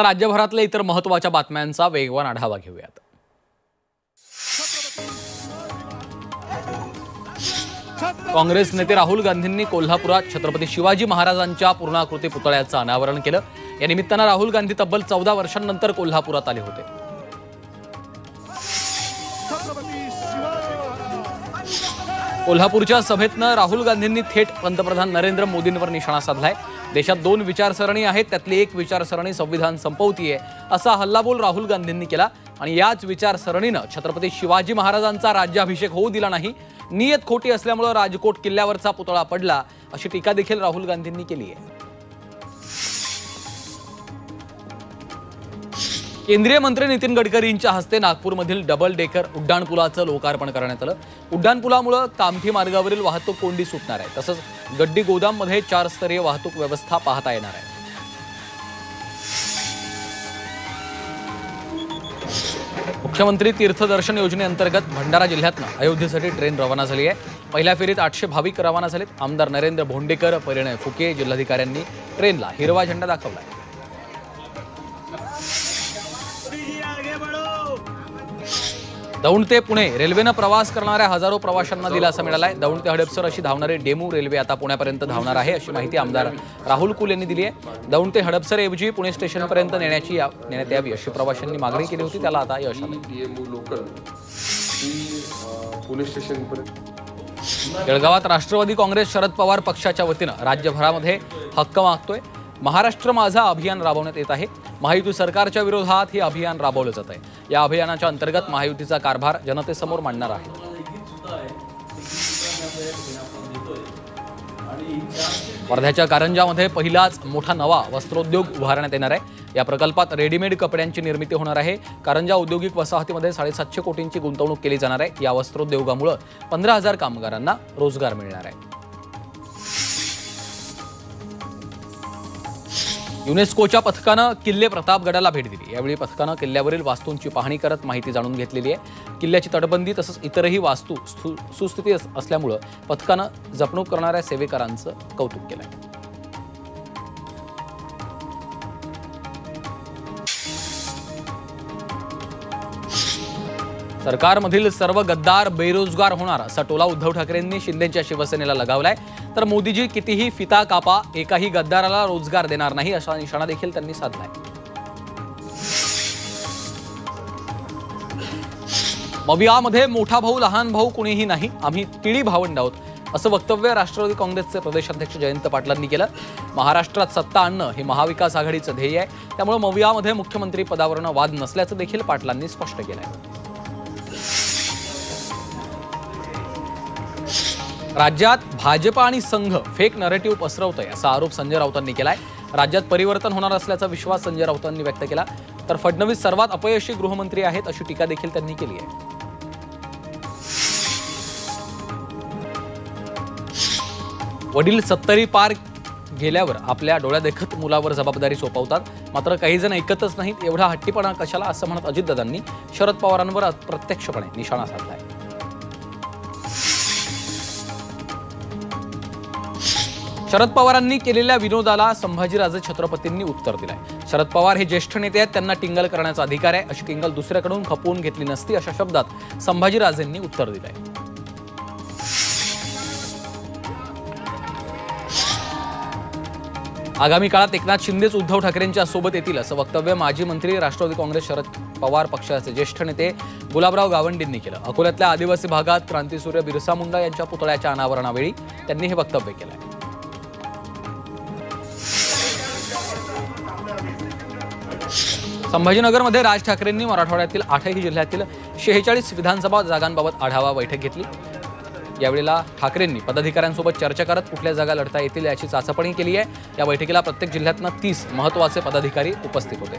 राज्यभरातल्या इतर महत्त्वाच्या बातम्यांचा वेगवान आढावा घेऊयात। काँग्रेस नेते राहुल गांधींनी कोल्हापुरात छत्रपती शिवाजी महाराजांच्या पूर्णाकृती पुतळ्याचं अनावरण केलं। या निमित्तानं राहुल गांधी तब्बल 14 वर्षांनंतर कोल्हापुरात आले होते। कोल्हापूरच्या सभेतनं राहुल गांधींनी थेट पंतप्रधान नरेंद्र मोदींवर निशाणा साधलाय। देशात 2 विचारसरणी आहेत, त्यातली एक विचारसरणी संविधान संपवतीये असा हल्लाबोल राहुल गांधींनी केला आणि याच विचारसरणीनं छत्रपती शिवाजी महाराजांचा राज्याभिषेक होऊ दिला नाही। नियत खोटी असल्यामुळे राजकोट किल्ल्यावरचा पुतळा पडला अशी टीका देखील राहुल गांधींनी केली आहे। केंद्रीय मंत्री नितीन गडकरींच्या हस्ते नागपूरमधील डबल डेकर उड्डाणपुलाचं लोकार्पण करण्यात आलं। उड्डाणपुलामुळे कामठी मार्गावरील वाहतूक कोंडी सुटणार आहे, तसंच गड्डी गोदाममध्ये 4 स्तरीय वाहतूक व्यवस्था पाहता येणार आहे। मुख्यमंत्री तीर्थदर्शन योजनेअंतर्गत भंडारा जिल्ह्यातनं अयोध्येसाठी ट्रेन रवाना झाली आहे। पहिल्या फेरीत 800 भाविक रवाना झालेत। आमदार नरेंद्र भोंडेकर, परिणय फुके जिल्हाधिकाऱ्यांनी ट्रेनला हिरवा झेंडा दाखवला। दौंड ते पुणे रेल्वेनं प्रवास करणाऱ्या हजारो प्रवाशांना दिलासा मिळालाय। दौंड ते हडपसर अशी धावणारी डेमू रेल्वे आता पुण्यापर्यंत धावणार आहे अशी माहिती आमदार राहुल कुल यांनी दिली आहे। दौंड ते हडपसर ऐवजी पुणे स्टेशनपर्यंत नेण्यात यावी अशी प्रवाशांनी मागणी केली होती, त्याला आता यश आलं। डेमू लोकल पुणे स्टेशनपर्यंत जळगावात राष्ट्रवादी काँग्रेस शरद पवार पक्षाच्या वतीनं राज्यभरामध्ये हक्क मागतोय महाराष्ट्र माझा अभियान राबवण्यात येत आहे। महायुती सरकारच्या विरोधात हे अभियान राबवलं जात आहे। या अभियानाच्या अंतर्गत महायुतीचा कारभार जनतेसमोर मांडणार आहे। वर्ध्याच्या कारंजामध्ये पहिलाच मोठा नवा वस्त्रोद्योग उभारण्यात येणार आहे। या प्रकल्पात रेडीमेड कपड्यांची निर्मिती होणार आहे। कारंजा औद्योगिक वसाहतीमध्ये 750 कोटींची गुंतवणूक केली जाणार आहे। या वस्त्रोद्योगामुळे 15,000 कामगारांना रोजगार मिळणार आहे। युनेस्कोच्या पथकानं किल्ले प्रतापगडाला भेट दिली। यावेळी पथकानं किल्ल्यावरील वास्तूंची पाहणी करत माहिती जाणून घेतलेली आहे। किल्ल्याची तटबंदी तसंच इतरही वास्तू सुस्थिती असल्यामुळे पथकानं जपणूक करणाऱ्या सेवेकरांचं कौतुक केलंय। सरकारमधील सर्व गद्दार बेरोजगार होणार असा टोला उद्धव ठाकरेंनी शिंदेच्या शिवसेनेला लगावलाय। तर मोदीजी कितीही फिता कापा, एकाही गद्दाराला रोजगार देणार नाही असा निशाणा देखील त्यांनी साधलाय। मवियामध्ये मोठा भाऊ लहान भाऊ कुणीही नाही, आम्ही तिळी भावंड आहोत असं वक्तव्य राष्ट्रवादी काँग्रेसचे प्रदेशाध्यक्ष जयंत पाटलांनी केलं। महाराष्ट्रात सत्ता आणणं हे महाविकास आघाडीचं ध्येय आहे, त्यामुळे मवियामध्ये मुख्यमंत्री पदावरनं वाद नसल्याचं देखील पाटलांनी स्पष्ट केलंय। राज्यात भाजप आणि संघ फेक नरेटिव्ह पसरवतोय असा आरोप संजय राऊतांनी केलाय। राज्यात परिवर्तन होणार असल्याचा विश्वास संजय राऊतांनी व्यक्त केला। तर फडणवीस सर्वात अपयशी गृहमंत्री आहेत अशी टीका देखील त्यांनी केली आहे। वडील 70 पार गेल्यावर आपल्या डोळ्यादेखत मुलावर जबाबदारी सोपवतात, मात्र काही जण ऐकतच नाहीत। एवढा हट्टीपणा कशाला असं म्हणत अजितदादांनी शरद पवारांवर प्रत्यक्षपणे निशाणा साधलाय। शरद पवारांनी केलेल्या विनोदाला संभाजीराजे छत्रपतींनी उत्तर दिलंय। शरद पवार हे ज्येष्ठ नेते आहेत, त्यांना टिंगल करण्याचा अधिकार आहे। अशी टिंगल दुसऱ्याकडून खपवून घेतली नसती अशा शब्दात संभाजीराजेंनी उत्तर दिलंय। आगामी काळात एकनाथ शिंदेच उद्धव ठाकरेंच्या सोबत येतील असं वक्तव्य माजी मंत्री राष्ट्रवादी काँग्रेस शरद पवार पक्षाचे ज्येष्ठ नेते गुलाबराव गावंडींनी केलं। अकोल्यातल्या आदिवासी भागात क्रांतीसूर्य बिरसा मुंडा यांच्या पुतळ्याच्या अनावरणावेळी त्यांनी हे वक्तव्य केलंय। संभाजीनगरमध्ये राज ठाकरेंनी मराठवाड्यातील 8ही जिल्ह्यातील 46 विधानसभा जागांबाबत आढावा बैठक घेतली। यावेळेला ठाकरेंनी पदाधिकाऱ्यांसोबत चर्चा करत कुठल्या जागा लढता येतील याची चाचपणी केली आहे। या बैठकीला प्रत्येक जिल्ह्यातनं 30 महत्त्वाचे पदाधिकारी उपस्थित होते।